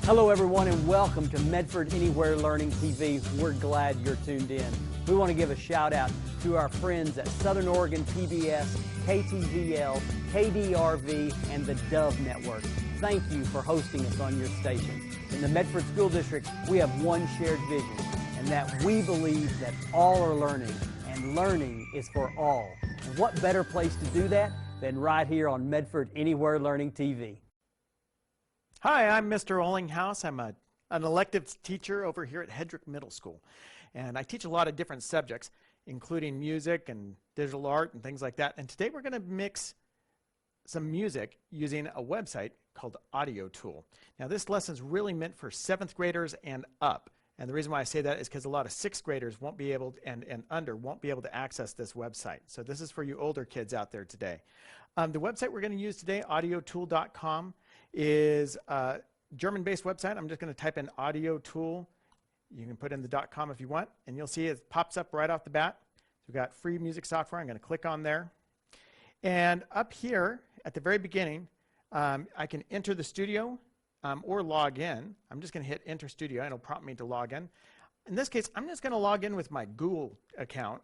Hello everyone and welcome to Medford Anywhere Learning TV. We're glad you're tuned in. We want to give a shout out to our friends at Southern Oregon PBS, KTVL, KDRV, and the Dove Network. Thank you for hosting us on your station. In the Medford School District, we have one shared vision, and that we believe that all are learning, and learning is for all. And what better place to do that than right here on Medford Anywhere Learning TV. Hi, I'm Mr. Ollinghouse. I'm an elective teacher over here at Hedrick Middle School. And I teach a lot of different subjects, including music and digital art and things like that. And today we're going to mix some music using a website called Audio Tool. Now this lesson is really meant for 7th graders and up. And the reason why I say that is because a lot of 6th graders won't be able to, and under won't be able to access this website. So this is for you older kids out there today. The website we're going to use today, audiotool.com, is a German-based website. I'm just going to type in Audio Tool. You can put in the .com if you want, and you'll see it pops up right off the bat. So we've got free music software. I'm going to click on there. And up here at the very beginning, I can enter the studio or log in. I'm just going to hit Enter Studio, and it'll prompt me to log in. In this case, I'm just going to log in with my Google account.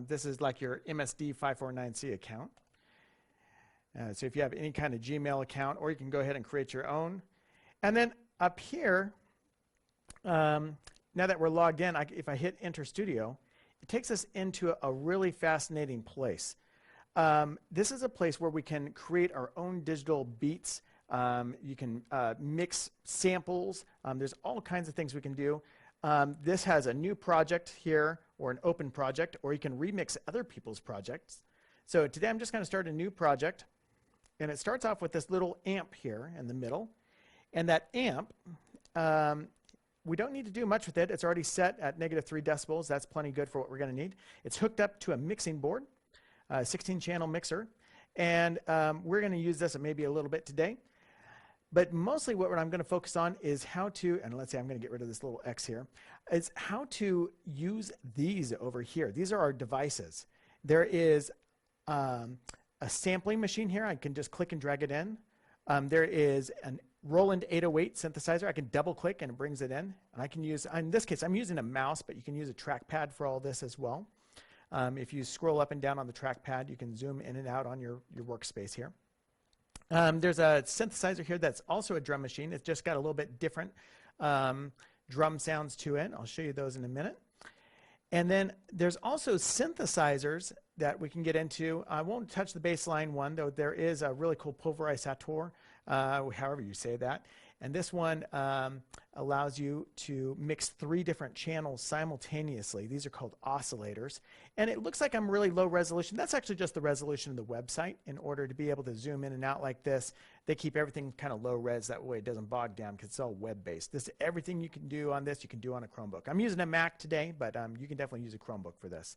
This is like your MSD549C account. So if you have any kind of Gmail account, or you can go ahead and create your own. And then up here, now that we're logged in, if I hit Enter Studio, it takes us into a really fascinating place. This is a place where we can create our own digital beats. You can mix samples. There's all kinds of things we can do. This has a new project here, or an open project, or you can remix other people's projects. So today I'm just going to start a new project. And it starts off with this little amp here in the middle. And that amp, we don't need to do much with it. It's already set at -3 decibels. That's plenty good for what we're going to need. It's hooked up to a mixing board, a 16-channel mixer. And we're going to use this maybe a little bit today. But mostly what I'm going to focus on is how to, and let's say I'm going to get rid of this little X here, is how to use these over here. These are our devices. There is a sampling machine here. I can just click and drag it in. There is a Roland 808 synthesizer. I can double click and it brings it in. And I can use, in this case, I'm using a mouse, but you can use a trackpad for all this as well. If you scroll up and down on the trackpad, you can zoom in and out on your workspace here. There's a synthesizer here that's also a drum machine. It's just got a little bit different drum sounds to it. I'll show you those in a minute. And then there's also synthesizers that we can get into. I won't touch the baseline one, though there is a really cool pulverizator, however you say that. And this one allows you to mix 3 different channels simultaneously. These are called oscillators. And it looks like I'm really low resolution. That's actually just the resolution of the website. In order to be able to zoom in and out like this, they keep everything kind of low res. That way it doesn't bog down because it's all web-based. Everything you can do on this, you can do on a Chromebook. I'm using a Mac today, but you can definitely use a Chromebook for this.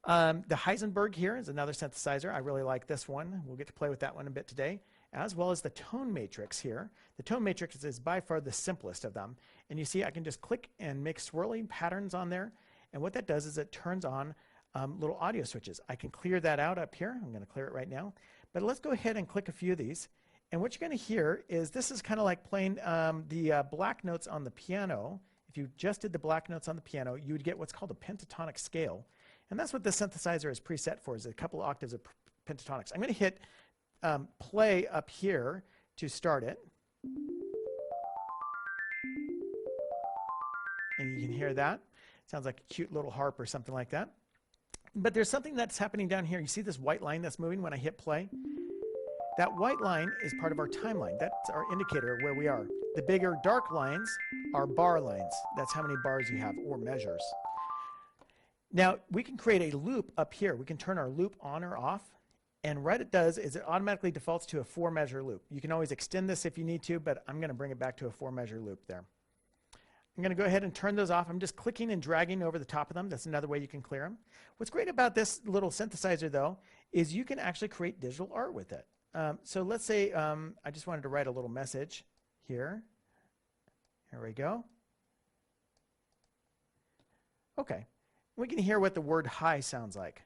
The Heisenberg here is another synthesizer. I really like this one. We'll get to play with that one a bit today, as well as the tone matrix here. The tone matrix is by far the simplest of them. And you see I can just click and make swirling patterns on there. And what that does is it turns on little audio switches. I can clear that out up here. I'm going to clear it right now. But let's go ahead and click a few of these. And what you're going to hear is this is kind of like playing the black notes on the piano. If you just did the black notes on the piano, you would get what's called a pentatonic scale. And that's what the synthesizer is preset for, is a couple octaves of pentatonics. I'm going to hit play up here to start it. And you can hear that. Sounds like a cute little harp or something like that. But there's something that's happening down here. You see this white line that's moving when I hit play? That white line is part of our timeline. That's our indicator of where we are. The bigger dark lines are bar lines. That's how many bars you have, or measures. Now, we can create a loop up here. We can turn our loop on or off. And what it does is it automatically defaults to a 4-measure loop. You can always extend this if you need to, but I'm going to bring it back to a 4-measure loop there. I'm going to go ahead and turn those off. I'm just clicking and dragging over the top of them. That's another way you can clear them. What's great about this little synthesizer, though, is you can actually create digital art with it. So let's say I just wanted to write a little message here. Here we go. Okay. We can hear what the word hi sounds like.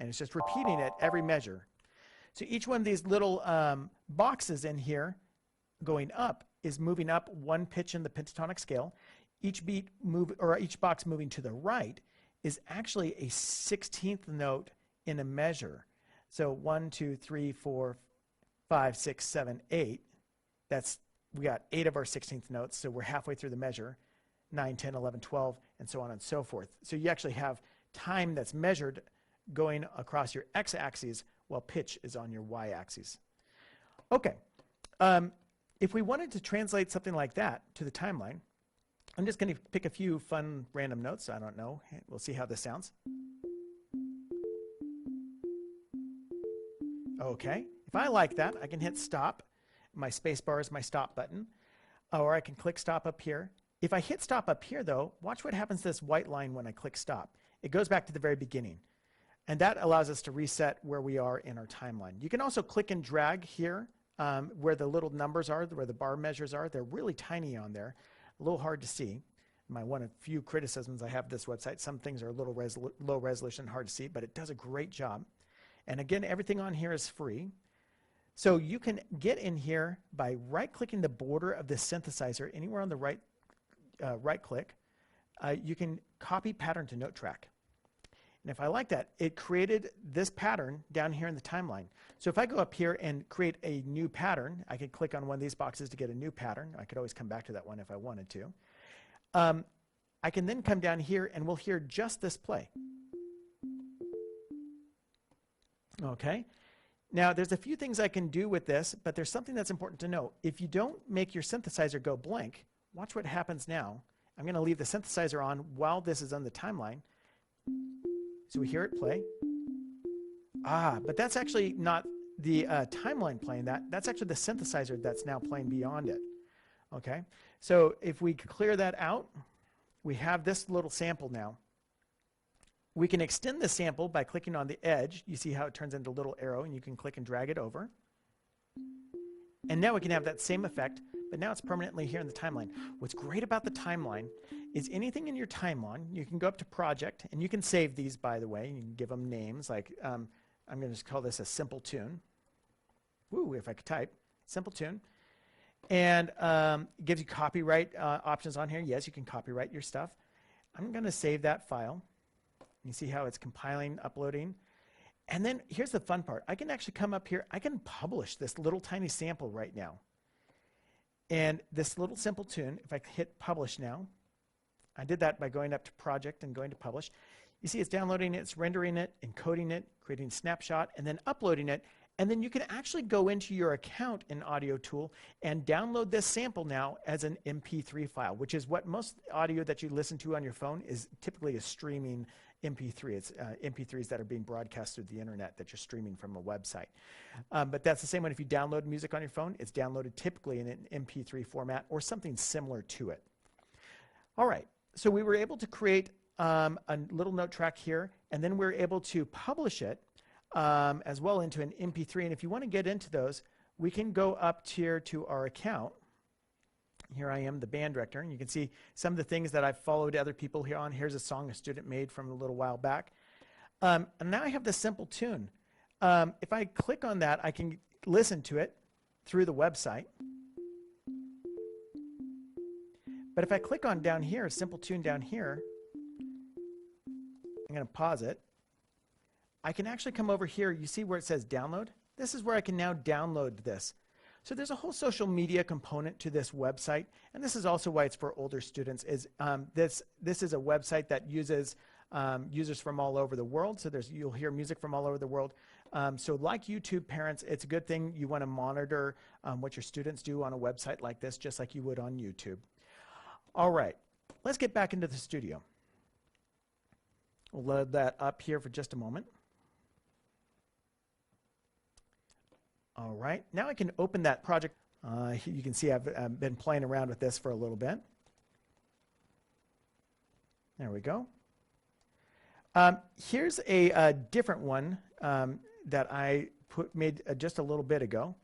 And it's just repeating it every measure. So each one of these little boxes in here going up is moving up one pitch in the pentatonic scale. Each beat or each box moving to the right is actually a 16th note in a measure. So 1, 2, 3, 4, 5, 6, 7, 8. We got 8 of our 16th notes, so we're halfway through the measure. 9, 10, 11, 12, and so on and so forth. So you actually have time that's measured going across your x-axis while pitch is on your y-axis. Okay, if we wanted to translate something like that to the timeline, I'm just going to pick a few fun random notes. I don't know. We'll see how this sounds. Okay, if I like that, I can hit stop. My space bar is my stop button. Or I can click stop up here. If I hit stop up here, though, watch what happens to this white line when I click stop. It goes back to the very beginning. And that allows us to reset where we are in our timeline. You can also click and drag here where the little numbers are, where the bar measures are. They're really tiny on there, a little hard to see. One of the few criticisms I have of this website, some things are a little low resolution, hard to see, but it does a great job. And again, everything on here is free. So you can get in here by right-clicking the border of the synthesizer anywhere on the right click. You can copy pattern to note track. And if I like that, it created this pattern down here in the timeline. So if I go up here and create a new pattern, I could click on one of these boxes to get a new pattern. I could always come back to that one if I wanted to. I can then come down here and we'll hear just this play. Okay. Now there's a few things I can do with this, but there's something that's important to know. If you don't make your synthesizer go blank, watch what happens now. I'm going to leave the synthesizer on while this is on the timeline. So we hear it play. But that's actually not the timeline playing that. That's actually the synthesizer that's now playing beyond it. Okay, so if we clear that out, we have this little sample now. We can extend the sample by clicking on the edge. You see how it turns into a little arrow, and you can click and drag it over. And now we can have that same effect, but now it's permanently here in the timeline. What's great about the timeline is anything in your timeline, you can go up to project, and you can save these, by the way. You can give them names, like I'm going to just call this a simple tune. Woo, if I could type, simple tune. And it gives you copyright options on here. Yes, you can copyright your stuff. I'm going to save that file. You see how it's compiling, uploading. And then here's the fun part. I can actually come up here. I can publish this little tiny sample right now. And this little simple tune, if I hit publish now, I did that by going up to project and going to publish. You see it's downloading it, it's rendering it, encoding it, creating a snapshot, and then uploading it. And then you can actually go into your account in Audio Tool and download this sample now as an MP3 file, which is what most audio that you listen to on your phone is typically a streaming MP3. It's MP3s that are being broadcast through the internet that you're streaming from a website. But that's the same one if you download music on your phone. It's downloaded typically in an MP3 format or something similar to it. All right, so we were able to create a little note track here, and then we were able to publish it as well into an MP3. And if you want to get into those, we can go up here to our account. Here I am, the band director, and you can see some of the things that I've followed other people here on. Here's a song a student made from a little while back. And now I have this simple tune. If I click on that, I can listen to it through the website. But if I click on down here, simple tune down here, I'm going to pause it. I can actually come over here. You see where it says download? This is where I can now download this. So there's a whole social media component to this website, and this is also why it's for older students. This is a website that uses users from all over the world. So you'll hear music from all over the world. So like YouTube parents, it's a good thing you want to monitor what your students do on a website like this, just like you would on YouTube. All right, let's get back into the studio. We'll load that up here for just a moment. All right, now I can open that project. You can see I've been playing around with this for a little bit. There we go. Here's a different one that I made just a little bit ago.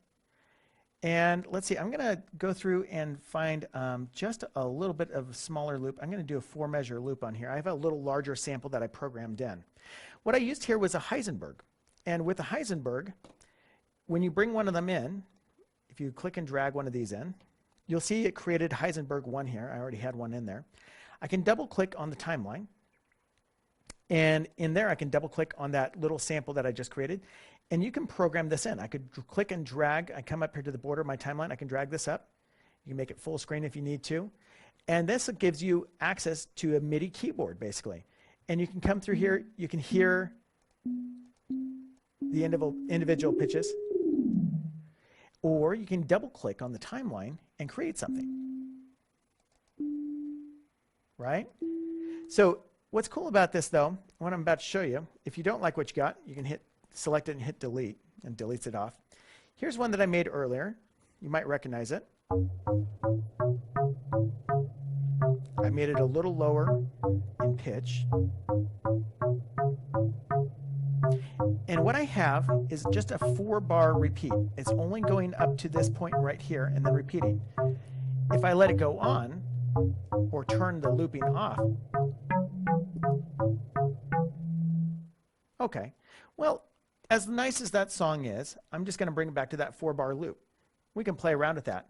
And let's see, I'm going to go through and find just a little bit of a smaller loop. I'm going to do a 4-measure loop on here. I have a little larger sample that I programmed in. What I used here was a Heisenberg. And with a Heisenberg, when you bring one of them in, if you click and drag one of these in, you'll see it created Heisenberg 1 here. I already had one in there. I can double click on the timeline. And in there, I can double click on that little sample that I just created. And you can program this in. I could click and drag. I come up here to the border of my timeline. I can drag this up. You can make it full screen if you need to. And this gives you access to a MIDI keyboard, basically. And you can come through here. You can hear the individual pitches. Or you can double click on the timeline and create something. Right? So what's cool about this, though, what I'm about to show you, if you don't like what you got, you can select it and hit delete, and deletes it off. Here's one that I made earlier. You might recognize it. I made it a little lower in pitch. And what I have is just a 4-bar repeat. It's only going up to this point right here and then repeating. If I let it go on or turn the looping off, okay, well, as nice as that song is, I'm just going to bring it back to that 4-bar loop. We can play around with that.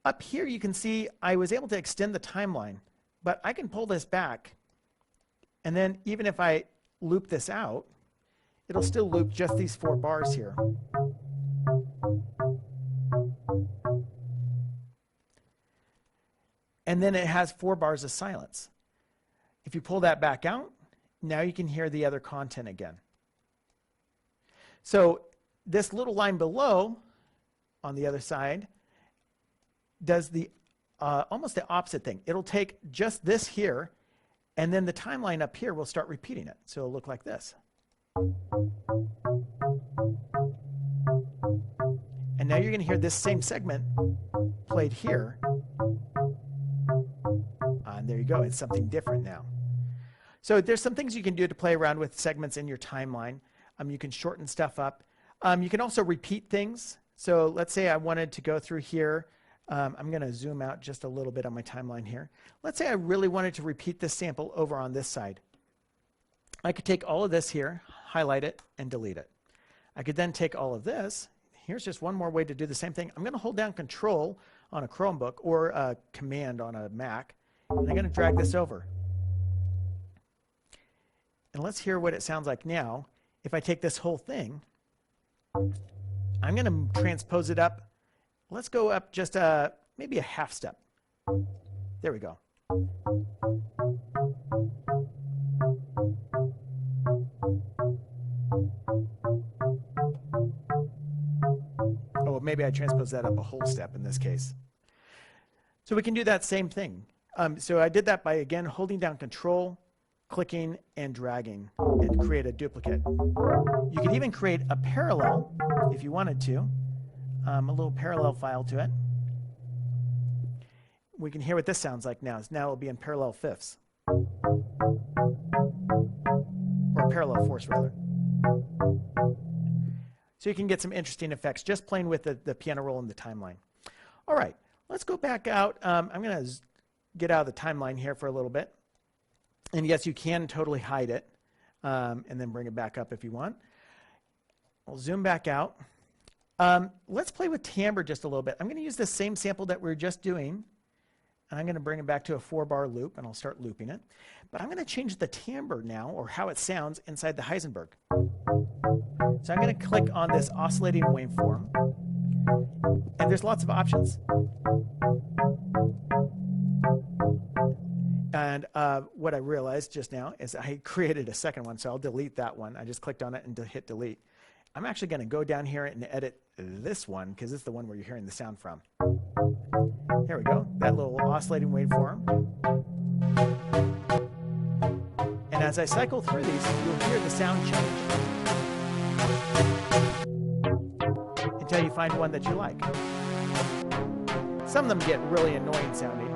Up here you can see I was able to extend the timeline, but I can pull this back, and then even if I loop this out, it'll still loop just these 4 bars here. And then it has 4 bars of silence. If you pull that back out, now you can hear the other content again. So this little line below on the other side does the almost the opposite thing. It'll take just this here, and then the timeline up here will start repeating it. So it'll look like this. And now you're going to hear this same segment played here. And there you go. It's something different now. So there's some things you can do to play around with segments in your timeline. You can shorten stuff up. You can also repeat things. So let's say I wanted to go through here. I'm going to zoom out just a little bit on my timeline here. Let's say I really wanted to repeat this sample over on this side. I could take all of this here, highlight it, and delete it. I could then take all of this. Here's just one more way to do the same thing. I'm going to hold down Control on a Chromebook or a Command on a Mac, and I'm going to drag this over. And let's hear what it sounds like now. If I take this whole thing, I'm going to transpose it up. Let's go up just maybe a half step. There we go. Oh, maybe I transpose that up a whole step in this case. So we can do that same thing. So I did that by, again, holding down Control, clicking, and dragging, and create a duplicate. You could even create a parallel if you wanted to, a little parallel file to it. We can hear what this sounds like now. Now it'll be in parallel fifths. Or parallel fourths, rather. So you can get some interesting effects just playing with the piano roll and the timeline. All right, let's go back out. I'm going to get out of the timeline here for a little bit. And yes, you can totally hide it and then bring it back up if you want. I'll zoom back out. Let's play with timbre just a little bit. I'm going to use the same sample that we were just doing. And I'm going to bring it back to a 4-bar loop, and I'll start looping it. But I'm going to change the timbre now, or how it sounds, inside the Heisenberg. So I'm going to click on this oscillating waveform. And there's lots of options. And what I realized just now is I created a second one, so I'll delete that one. I just clicked on it and hit delete. I'm actually going to go down here and edit this one, because it's the one where you're hearing the sound from. Here we go, that little oscillating waveform. And as I cycle through these, you'll hear the sound change until you find one that you like. Some of them get really annoying sounding.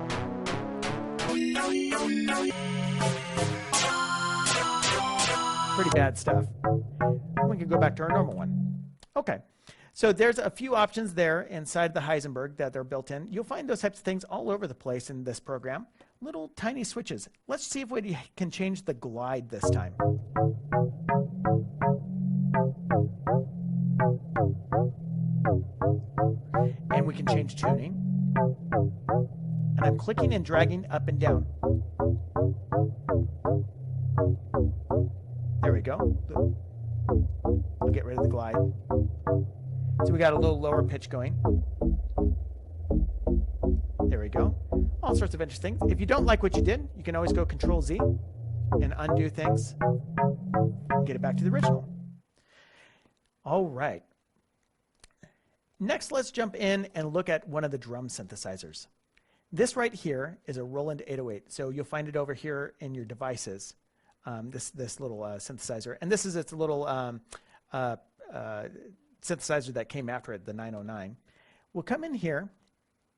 Pretty bad stuff. We can go back to our normal one. Okay, so there's a few options there inside the Heisenberg that they're built in. You'll find those types of things all over the place in this program. Little tiny switches. Let's see if we can change the glide this time. change tuning. And I'm clicking and dragging up and down. There we go. I'll get rid of the glide. So we got a little lower pitch going. There we go. All sorts of interesting things. If you don't like what you did, you can always go Control Z and undo things and get it back to the original. All right. Next, let's jump in and look at one of the drum synthesizers. This right here is a Roland 808. So you'll find it over here in your devices, this little synthesizer. And this is its little synthesizer that came after it, the 909. We'll come in here,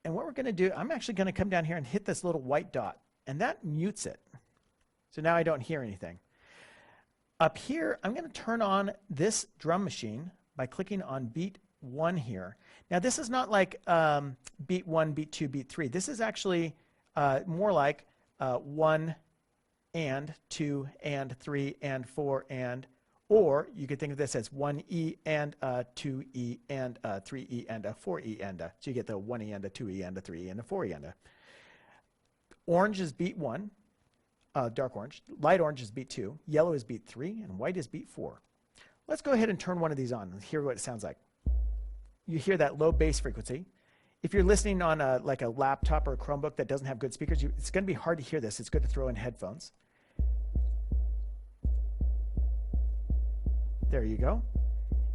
and what we're going to do, I'm actually going to come down here and hit this little white dot, and that mutes it. So now I don't hear anything. Up here, I'm going to turn on this drum machine by clicking on beat 1 here. Now this is not like beat 1, beat 2, beat 3. This is actually more like 1 and 2 and 3 and 4 and, or you could think of this as 1E and 2E and 3E and 4E and so you get the 1E and a 2E and a 3E and a 4E and a. Orange is beat 1, dark orange. Light orange is beat 2. Yellow is beat 3, and white is beat 4. Let's go ahead and turn one of these on and hear what it sounds like. You hear that low bass frequency. If you're listening on like a laptop or a Chromebook that doesn't have good speakers, it's going to be hard to hear this. It's good to throw in headphones. There you go.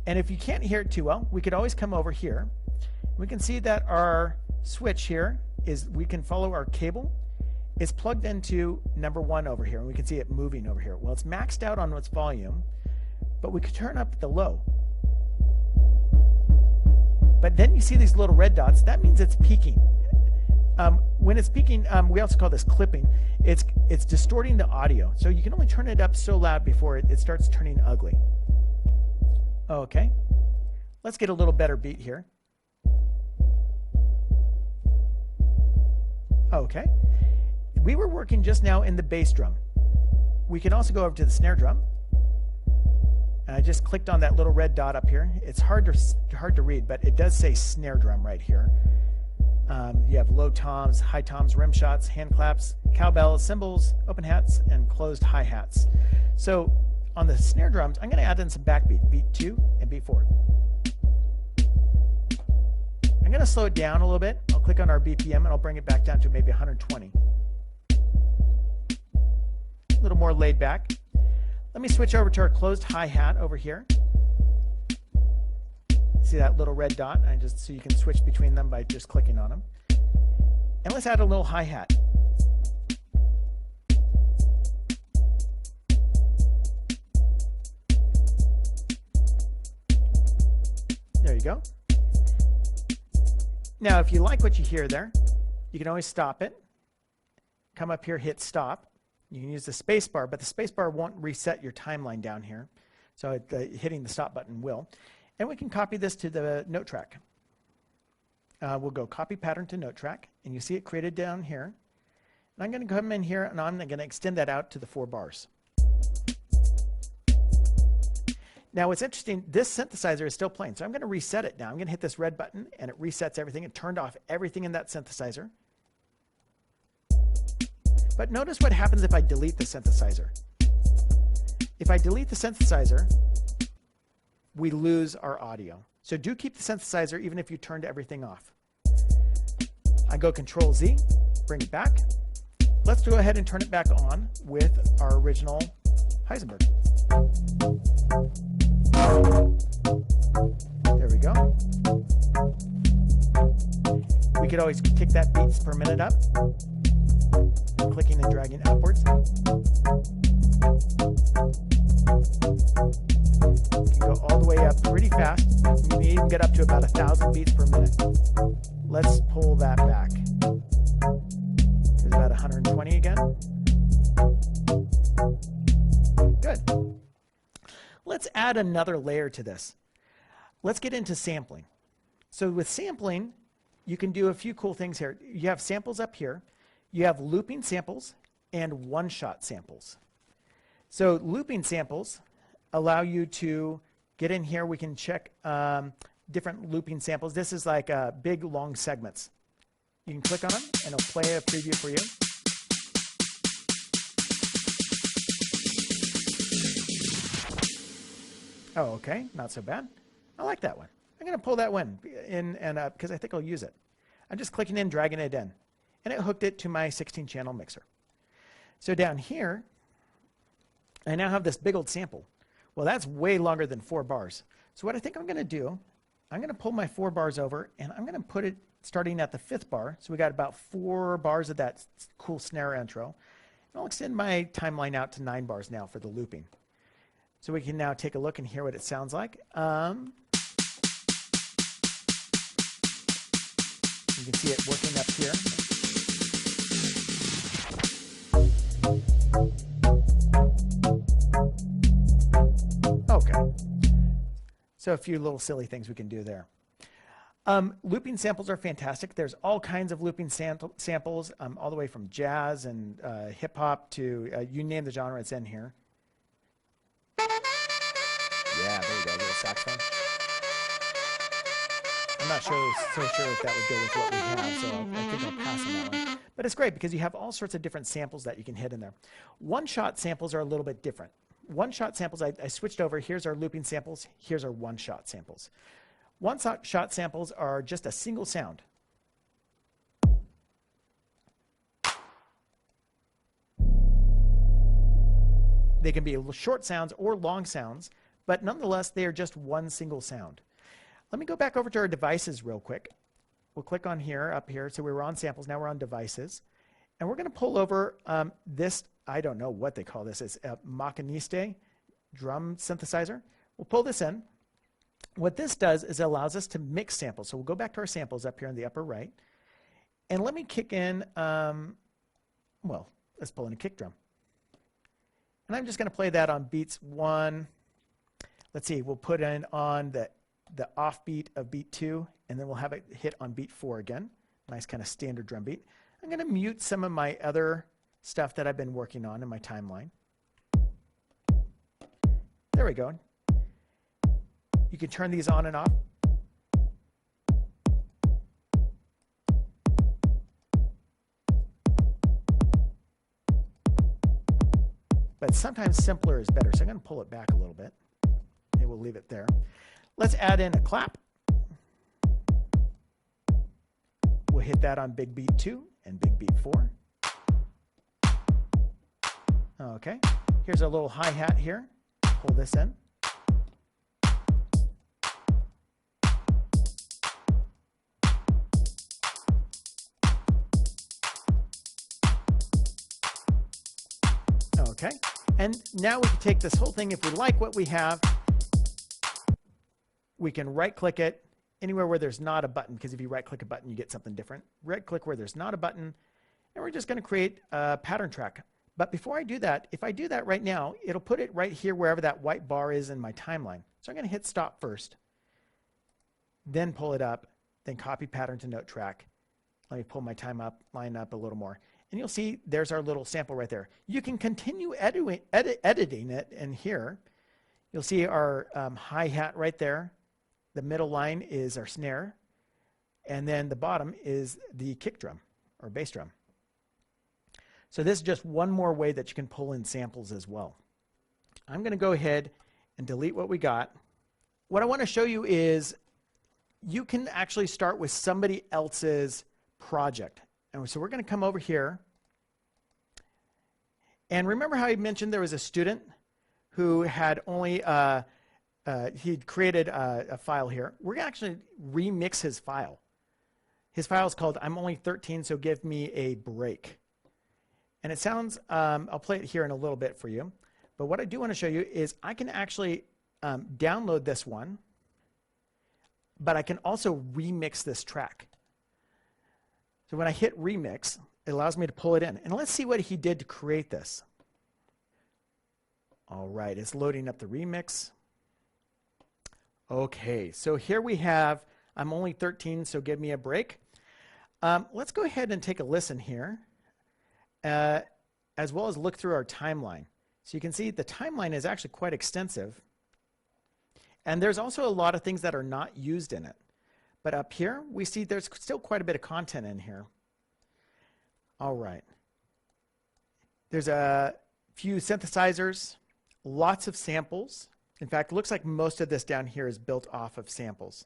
And if you can't hear it too well, we could always come over here. We can see that our switch here is, we can follow our cable. It's plugged into number 1 over here, and we can see it moving over here. Well, it's maxed out on its volume, but we could turn up the low. But then you see these little red dots. That means it's peaking. When it's peaking, we also call this clipping. It's distorting the audio. So you can only turn it up so loud before it starts turning ugly. Okay. Let's get a little better beat here. Okay. We were working just now in the bass drum. We can also go over to the snare drum. And I just clicked on that little red dot up here. It's hard to read, but it does say snare drum right here. You have low toms, high toms, rim shots, hand claps, cowbells, cymbals, open hats, and closed hi-hats. So on the snare drums, I'm going to add in some backbeat, beat 2 and beat 4. I'm going to slow it down a little bit. I'll click on our BPM and I'll bring it back down to maybe 120. A little more laid back. Let me switch over to our closed hi-hat over here. See that little red dot? So you can switch between them by just clicking on them. And let's add a little hi-hat. There you go. Now, if you like what you hear there, you can always stop it. Come up here, hit stop. You can use the space bar, but the space bar won't reset your timeline down here. So hitting the stop button will. And we can copy this to the note track. We'll go copy pattern to note track, and you see it created down here. And I'm going to come in here, and I'm going to extend that out to the 4 bars. Now, what's interesting, this synthesizer is still playing, so I'm going to reset it now. I'm going to hit this red button, and it resets everything. It turned off everything in that synthesizer. But notice what happens if I delete the synthesizer. If I delete the synthesizer, we lose our audio. So do keep the synthesizer even if you turned everything off. I go Control Z, bring it back. Let's go ahead and turn it back on with our original Heisenberg. There we go. We could always kick that beats per minute up. Clicking and dragging upwards. You can go all the way up pretty fast. You can even get up to about 1,000 beats per minute. Let's pull that back. Here's about 120 again. Good. Let's add another layer to this. Let's get into sampling. So with sampling, you can do a few cool things here. You have samples up here. You have looping samples and one-shot samples. So looping samples allow you to get in here. We can check different looping samples. This is like big, long segments. You can click on them, and it'll play a preview for you. Oh, okay, not so bad. I like that one. I'm going to pull that one in and because I think I'll use it. I'm just clicking in, dragging it in, and it hooked it to my 16-channel mixer. So down here, I now have this big old sample. Well, that's way longer than 4 bars. So what I think I'm going to do, I'm going to pull my 4 bars over, and I'm going to put it starting at the 5th bar. So we got about 4 bars of that cool snare intro. And I'll extend my timeline out to 9 bars now for the looping. So we can now take a look and hear what it sounds like. You can see it working up here. Okay. So a few little silly things we can do there. Looping samples are fantastic. There's all kinds of looping samples, all the way from jazz and hip hop to you name the genre, it's in here. Yeah, there we go, a little saxophone. I'm not so sure if that would go with what we have, so I think I'll pass on that one. But it's great because you have all sorts of different samples that you can hit in there. One-shot samples are a little bit different. One-shot samples, I switched over. Here's our looping samples. Here's our one-shot samples. One-shot samples are just a single sound. They can be short sounds or long sounds, but nonetheless, they are just one single sound. Let me go back over to our devices real quick. We'll click on here, up here. So we were on samples, now we're on devices. And we're going to pull over this, I don't know what they call this. It's a Machiniste drum synthesizer. We'll pull this in. What this does is it allows us to mix samples. So we'll go back to our samples up here in the upper right. And let me kick in, well, let's pull in a kick drum. And I'm just going to play that on beats 1. Let's see, we'll put in on the offbeat of beat 2, and then we'll have it hit on beat 4 again. Nice kind of standard drum beat. I'm going to mute some of my other stuff that I've been working on in my timeline. There we go. You can turn these on and off. But sometimes simpler is better, so I'm going to pull it back a little bit. And we'll leave it there. Let's add in a clap. We'll hit that on big beat 2 and big beat 4. Okay, here's a little hi-hat here. Pull this in. Okay, and now we can take this whole thing, if we like what we have, we can right-click it anywhere where there's not a button, because if you right-click a button, you get something different. Right-click where there's not a button, and we're just going to create a pattern track. But before I do that, if I do that right now, it'll put it right here wherever that white bar is in my timeline. So I'm going to hit stop first, then pull it up, then copy pattern to note track. Let me pull my line up a little more. And you'll see there's our little sample right there. You can continue editing it in here. You'll see our hi-hat right there. The middle line is our snare. And then the bottom is the kick drum or bass drum. So this is just one more way that you can pull in samples as well. I'm going to go ahead and delete what we got. What I want to show you is you can actually start with somebody else's project. And so we're going to come over here. And remember how I mentioned there was a student who had only, he'd created a file here. We're going to actually remix his file. His file is called I'm Only 13, so give me a break. And it sounds, I'll play it here in a little bit for you. But what I do want to show you is I can actually download this one, but I can also remix this track. So when I hit remix, it allows me to pull it in. And let's see what he did to create this. All right, it's loading up the remix. Okay, so here we have I'm Only 13, so give me a break. Let's go ahead and take a listen here, as well as look through our timeline. So you can see the timeline is actually quite extensive. And there's also a lot of things that are not used in it. But up here, we see there's still quite a bit of content in here. All right. There's a few synthesizers, lots of samples. In fact, it looks like most of this down here is built off of samples.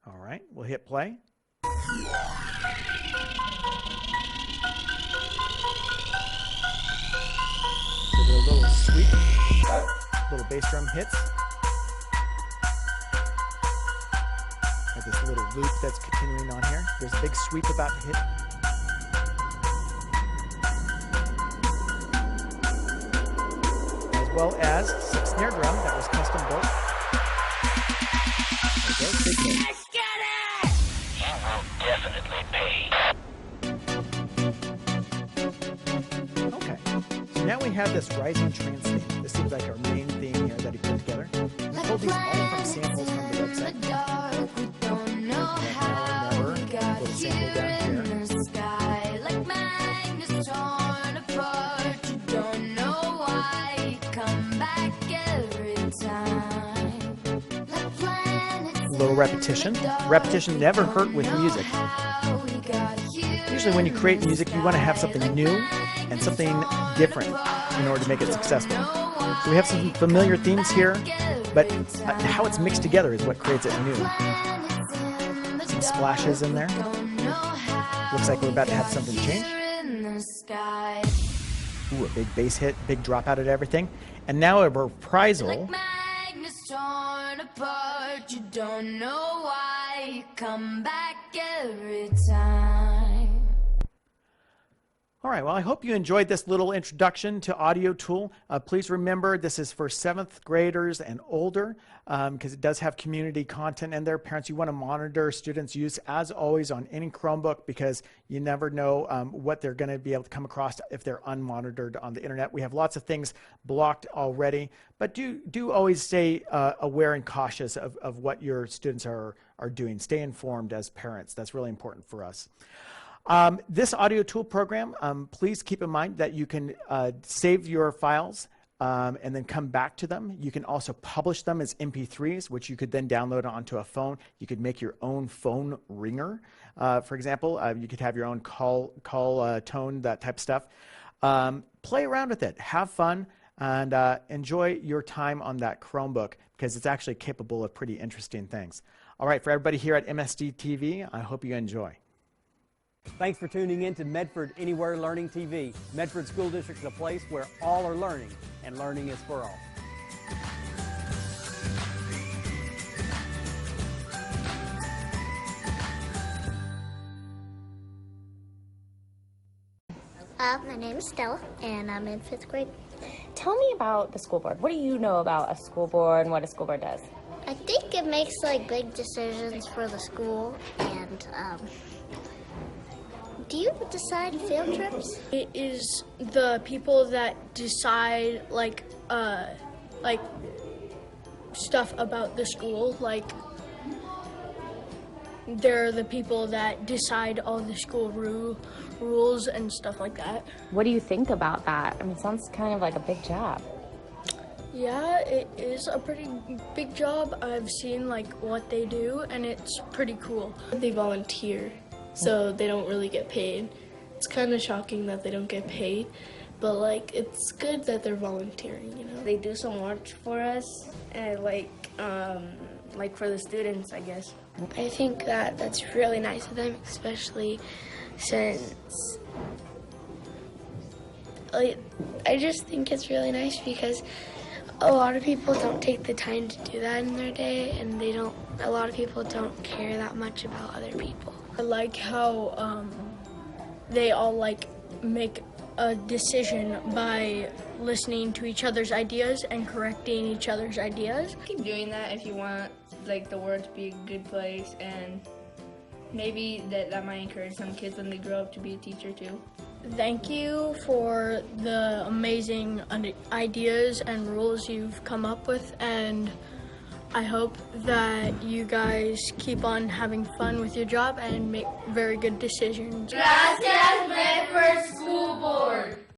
All right, we'll hit play. So the little sweep, little bass drum hits. Got this little loop that's continuing on here. There's a big sweep about to hit. As well as some snare drum that was custom built. There we go, big hit. Let's get it! You will definitely pay. Okay, so now we have this rising trance theme. This seems like our main theme here that he put together. He pulled these all from samples from the website. Now or Never, little sample down here. A little repetition. Repetition never hurt with music. Usually when you create music, you want to have something new and something different in order to make it successful. So we have some familiar themes here, but how it's mixed together is what creates it new. Some splashes in there. Looks like we're about to have something change. Ooh, a big bass hit, big drop out of everything. And now a reprisal. You don't know why you come back every time. All right, well, I hope you enjoyed this little introduction to Audio Tool. Please remember this is for 7th graders and older because it does have community content in there. Parents, you want to monitor students' use, as always, on any Chromebook because you never know what they're going to be able to come across if they're unmonitored on the internet. We have lots of things blocked already, but do always stay aware and cautious of what your students are doing. Stay informed as parents. That's really important for us. This Audio Tool program, please keep in mind that you can save your files and then come back to them. You can also publish them as MP3s, which you could then download onto a phone. You could make your own phone ringer. For example, you could have your own call tone, that type of stuff. Play around with it. Have fun and enjoy your time on that Chromebook because it's actually capable of pretty interesting things. All right, for everybody here at MSD TV, I hope you enjoy. Thanks for tuning in to Medford Anywhere Learning TV. Medford School District is a place where all are learning, and learning is for all. My name is Stella, and I'm in 5th grade. Tell me about the school board. What do you know about a school board and what a school board does? I think it makes like big decisions for the school, and do you decide field trips? It is the people that decide like stuff about the school. Like they're the people that decide all the school rules and stuff like that. What do you think about that? I mean, it sounds kind of like a big job. Yeah, it is a pretty big job. I've seen like what they do, and it's pretty cool. They volunteer, so they don't really get paid. It's kind of shocking that they don't get paid, but like it's good that they're volunteering, you know. They do so much for us, and like for the students, I guess. I think that that's really nice of them, especially since I just think it's really nice because a lot of people don't take the time to do that in their day, and a lot of people don't care that much about other people. I like how they all like make a decision by listening to each other's ideas and correcting each other's ideas. Keep doing that if you want like the world to be a good place, and maybe that might encourage some kids when they grow up to be a teacher too. Thank you for the amazing ideas and rules you've come up with, and I hope that you guys keep on having fun with your job and make very good decisions. Gracias, Medford School Board.